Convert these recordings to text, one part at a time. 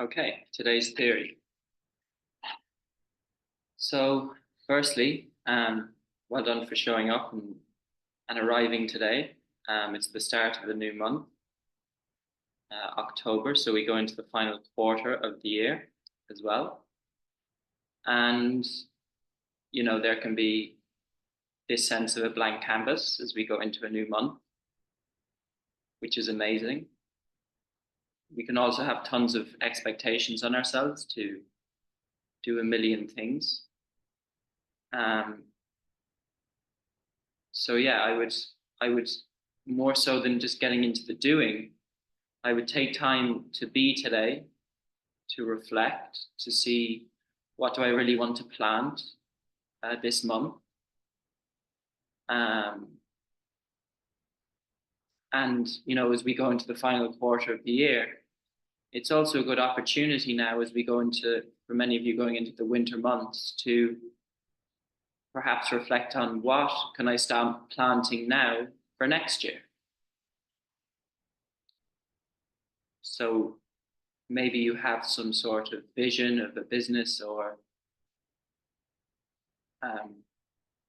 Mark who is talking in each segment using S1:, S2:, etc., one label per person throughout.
S1: Okay, today's theory. So, firstly, well done for showing up and arriving today. It's the start of a new month, October, so we go into the final quarter of the year as well. And, there can be this sense of a blank canvas as we go into a new month, which is amazing. We can also have tons of expectations on ourselves to do a million things. So yeah, I would more so than just getting into the doing, I would take time to be today, to reflect, to see what do I really want to plant this month. And as we go into the final quarter of the year, it's also a good opportunity now as we go into, for many of you going into the winter months, to perhaps reflect on what can I start planting now for next year. So maybe you have some sort of vision of a business, or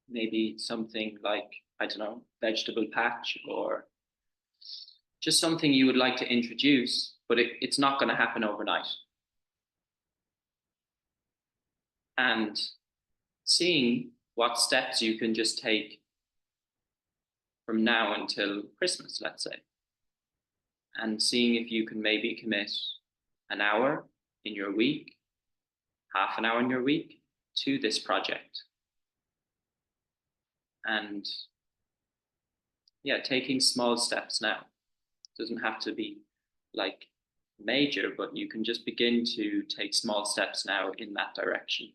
S1: maybe something like, I don't know, vegetable patch, or just something you would like to introduce, but it's not going to happen overnight. And seeing what steps you can just take from now until Christmas, let's say, and seeing if you can maybe commit an hour in your week, half an hour in your week to this project. And yeah, taking small steps now. It doesn't have to be like major, but you can just begin to take small steps now in that direction.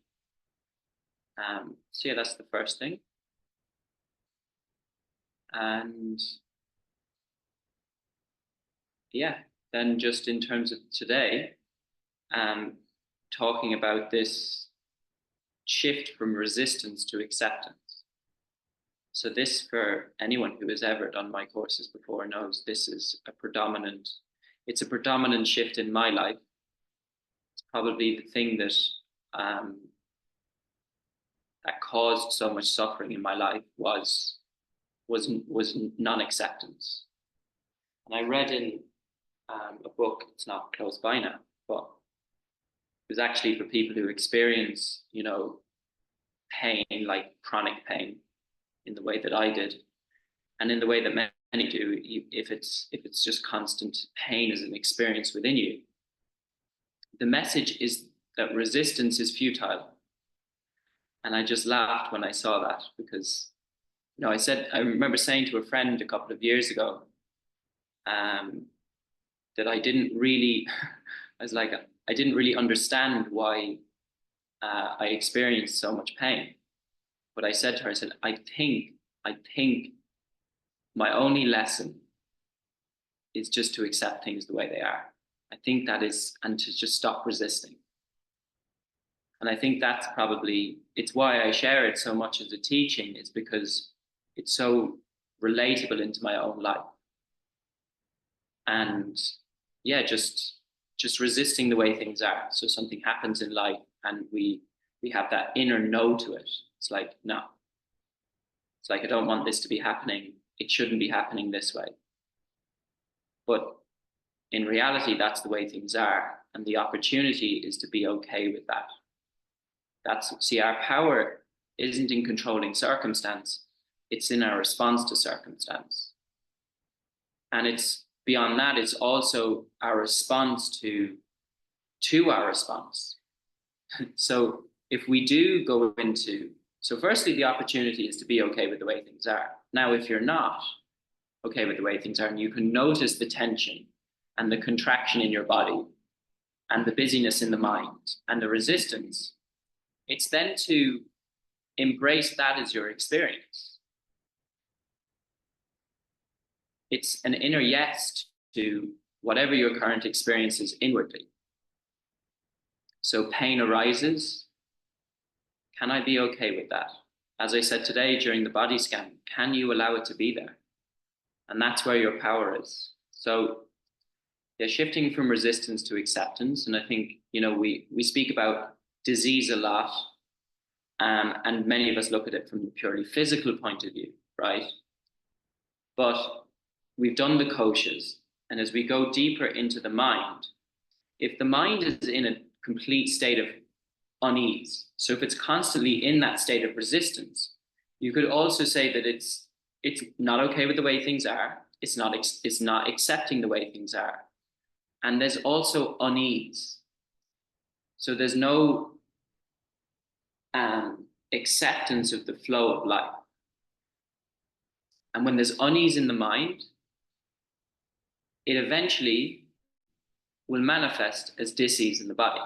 S1: So yeah, that's the first thing. And yeah, then just in terms of today, talking about this shift from resistance to acceptance. So this, for anyone who has ever done my courses before, knows this is it's a predominant shift in my life. It's probably the thing that that caused so much suffering in my life was non-acceptance. And I read in a book, it's not close by now, but it was actually for people who experience, pain, like chronic pain, in the way that I did, and in the way that many do. If it's just constant pain as an experience within you, the message is that resistance is futile. And I just laughed when I saw that, because I remember saying to a friend a couple of years ago that I didn't really I didn't really understand why I experienced so much pain. But I said to her, I said, I think my only lesson is just to accept things the way they are. I think that is, and to just stop resisting. And I think that's it's why I share it so much as a teaching. It's because it's so relatable into my own life. And yeah, just resisting the way things are. So something happens in life and we have that inner no to it. It's like, no. It's like, I don't want this to be happening. It shouldn't be happening this way. But in reality, that's the way things are. And the opportunity is to be okay with that. Our power isn't in controlling circumstance. It's in our response to circumstance. And it's beyond that, it's also our response to our response. So if we do go into, so firstly, the opportunity is to be okay with the way things are. Now, if you're not okay with the way things are, and you can notice the tension and the contraction in your body and the busyness in the mind and the resistance, it's then to embrace that as your experience. It's an inner yes to whatever your current experience is inwardly. So pain arises. Can I be okay with that? As I said today during the body scan, can you allow it to be there? And that's where your power is. So Yeah, shifting from resistance to acceptance. And I think, we speak about disease a lot, and many of us look at it from the purely physical point of view, right? But we've done the koshas, and as we go deeper into the mind, if the mind is in a complete state of unease, so if it's constantly in that state of resistance, you could also say that it's not okay with the way things are. It's not accepting the way things are, and there's also unease. So there's no acceptance of the flow of life. And when there's unease in the mind, it eventually will manifest as dis-ease in the body,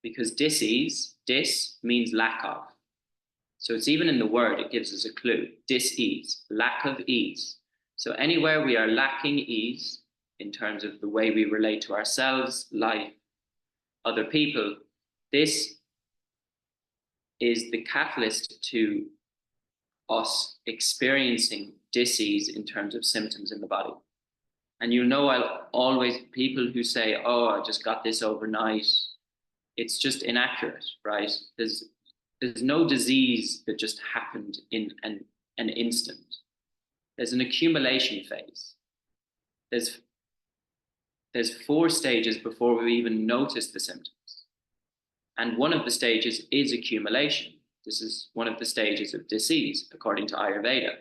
S1: because dis-ease, dis means lack of. So it's even in the word, it gives us a clue. Dis-ease, lack of ease. So anywhere we are lacking ease in terms of the way we relate to ourselves, life, other people, this is the catalyst to us experiencing dis-ease in terms of symptoms in the body. And I'll always, people who say, oh, I just got this overnight, it's just inaccurate, right? There's no disease that just happened in an instant. There's an accumulation phase. There's 4 stages before we even notice the symptoms. And one of the stages is accumulation. This is one of the stages of disease, according to Ayurveda.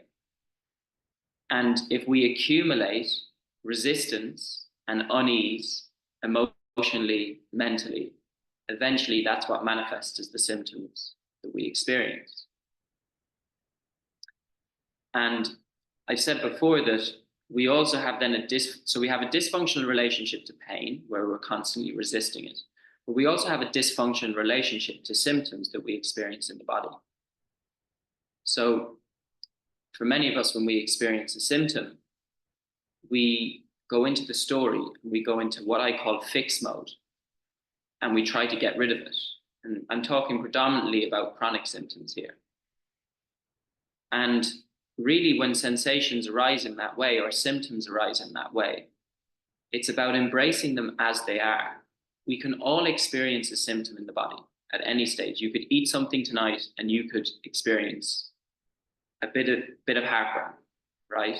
S1: And if we accumulate resistance and unease emotionally, mentally, eventually that's what manifests as the symptoms that we experience. And I said before that we also have then so we have a dysfunctional relationship to pain where we're constantly resisting it. But we also have a dysfunctional relationship to symptoms that we experience in the body. So for many of us, when we experience a symptom, we go into the story, and we go into what I call fix mode, and we try to get rid of it. And I'm talking predominantly about chronic symptoms here. And really, when sensations arise in that way, or symptoms arise in that way, it's about embracing them as they are. We can all experience a symptom in the body at any stage. You could eat something tonight and you could experience a bit of heartburn, right?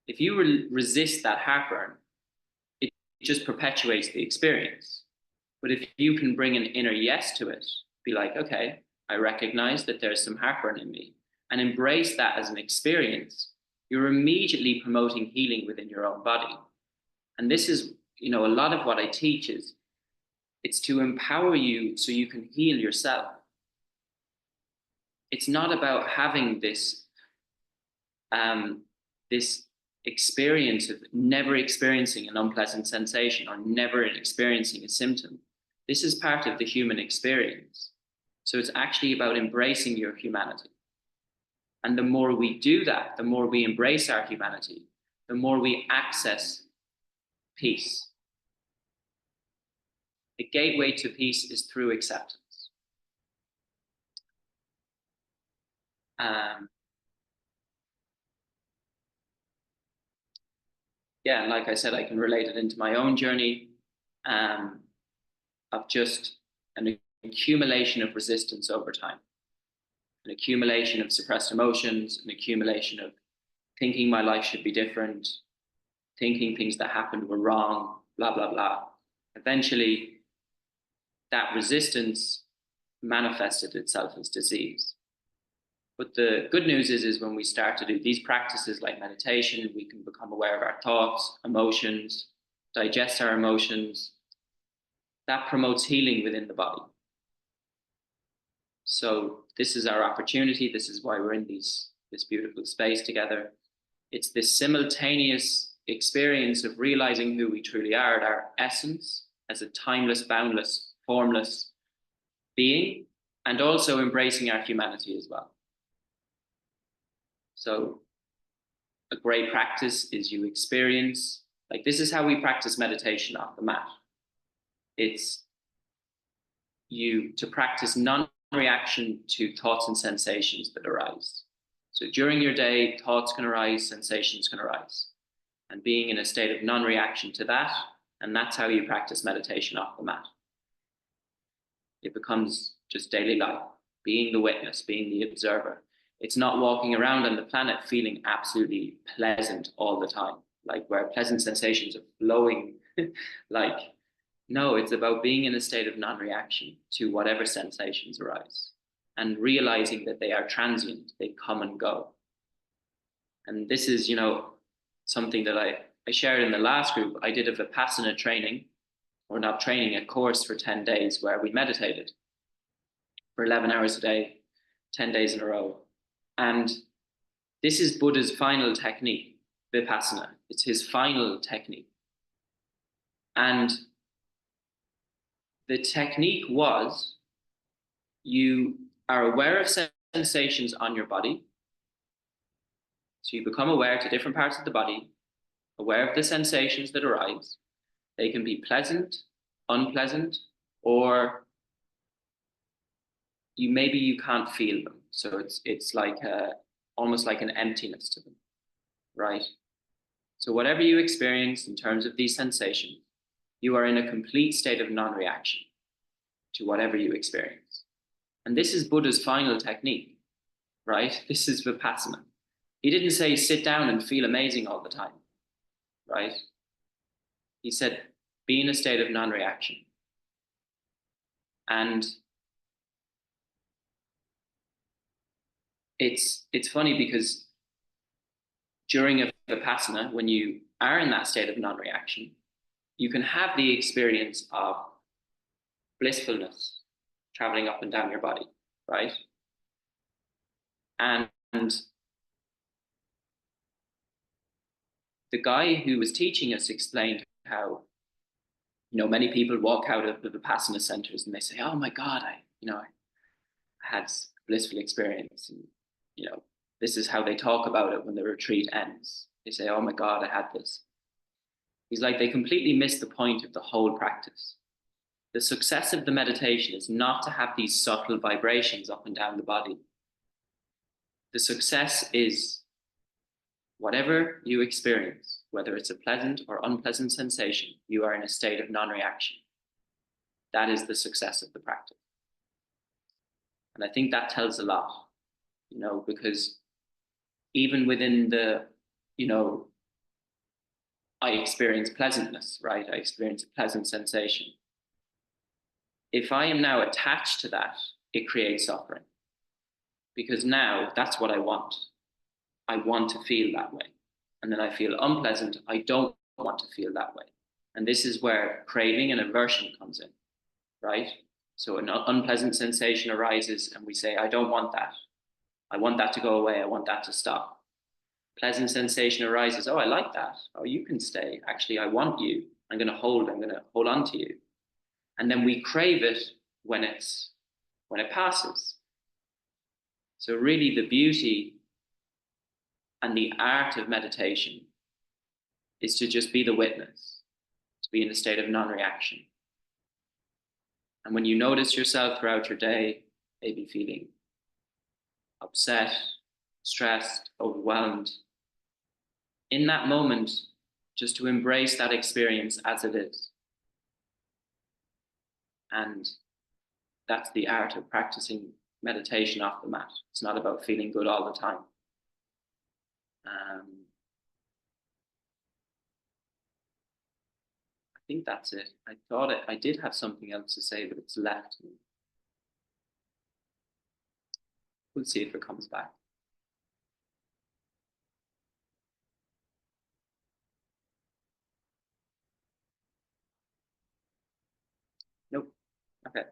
S1: If you resist that heartburn, it just perpetuates the experience. But if you can bring an inner yes to it, be like, okay, I recognize that there's some heartburn in me, and embrace that as an experience, you're immediately promoting healing within your own body. And this is, a lot of what I teach is, it's to empower you so you can heal yourself. It's not about having this experience of never experiencing an unpleasant sensation or never experiencing a symptom. This is part of the human experience. So it's actually about embracing your humanity. And the more we do that, the more we embrace our humanity, the more we access peace. The gateway to peace is through acceptance. And like I said, I can relate it into my own journey of just an accumulation of resistance over time, an accumulation of suppressed emotions, an accumulation of thinking my life should be different, thinking things that happened were wrong, blah, blah, blah. Eventually, that resistance manifested itself as disease. But the good news is when we start to do these practices like meditation, we can become aware of our thoughts, emotions, digest our emotions. That promotes healing within the body. So this is our opportunity. This is why we're in this beautiful space together. It's this simultaneous experience of realizing who we truly are at our essence as a timeless, boundless, formless being, and also embracing our humanity as well. So a great practice is you experience, like this is how we practice meditation off the mat. It's you to practice non-reaction to thoughts and sensations that arise. So during your day, thoughts can arise, sensations can arise. And being in a state of non-reaction to that And that's how you practice meditation off the mat. It becomes just daily life, being the witness, being the observer. It's not walking around on the planet feeling absolutely pleasant all the time, like where pleasant sensations are flowing. Like, no, it's about being in a state of non-reaction to whatever sensations arise and realizing that they are transient, they come and go. And this is, something that I shared in the last group. I did a Vipassana training, or not training, a course for 10 days where we meditated for 11 hours a day, 10 days in a row. And this is Buddha's final technique, Vipassana. It's his final technique. And the technique was, you are aware of sensations on your body. So you become aware to different parts of the body, aware of the sensations that arise. They can be pleasant, unpleasant, or maybe you can't feel them. So it's like almost like an emptiness to them, right? So whatever you experience in terms of these sensations, you are in a complete state of non-reaction to whatever you experience. And this is Buddha's final technique, right? This is Vipassana. He didn't say sit down and feel amazing all the time, right? He said be in a state of non-reaction. And it's funny because during a Vipassana, when you are in that state of non-reaction, you can have the experience of blissfulness traveling up and down your body, right? And the guy who was teaching us explained how, many people walk out of the Vipassana centers and they say, oh my God, I had a blissful experience. And, this is how they talk about it when the retreat ends. They say, oh my God, I had this. He's like, they completely missed the point of the whole practice. The success of the meditation is not to have these subtle vibrations up and down the body. The success is whatever you experience, whether it's a pleasant or unpleasant sensation, you are in a state of non-reaction. That is the success of the practice. And I think that tells a lot, because even within the, I experience pleasantness, right? I experience a pleasant sensation. If I am now attached to that, it creates suffering. Because now that's what I want. I want to feel that way. And then I feel unpleasant. I don't want to feel that way. And this is where craving and aversion comes in, right? So an unpleasant sensation arises and we say, I don't want that. I want that to go away. I want that to stop. Pleasant sensation arises. Oh, I like that. Oh, you can stay. Actually, I want you. I'm going to hold on to you. And then we crave it when it passes. So really the beauty and the art of meditation is to just be the witness, to be in a state of non-reaction. And when you notice yourself throughout your day, maybe feeling upset, stressed, overwhelmed, in that moment, just to embrace that experience as it is. And that's the art of practicing meditation off the mat. It's not about feeling good all the time. I think that's it. I did have something else to say, but it's left me. We'll see if it comes back. Nope. Okay.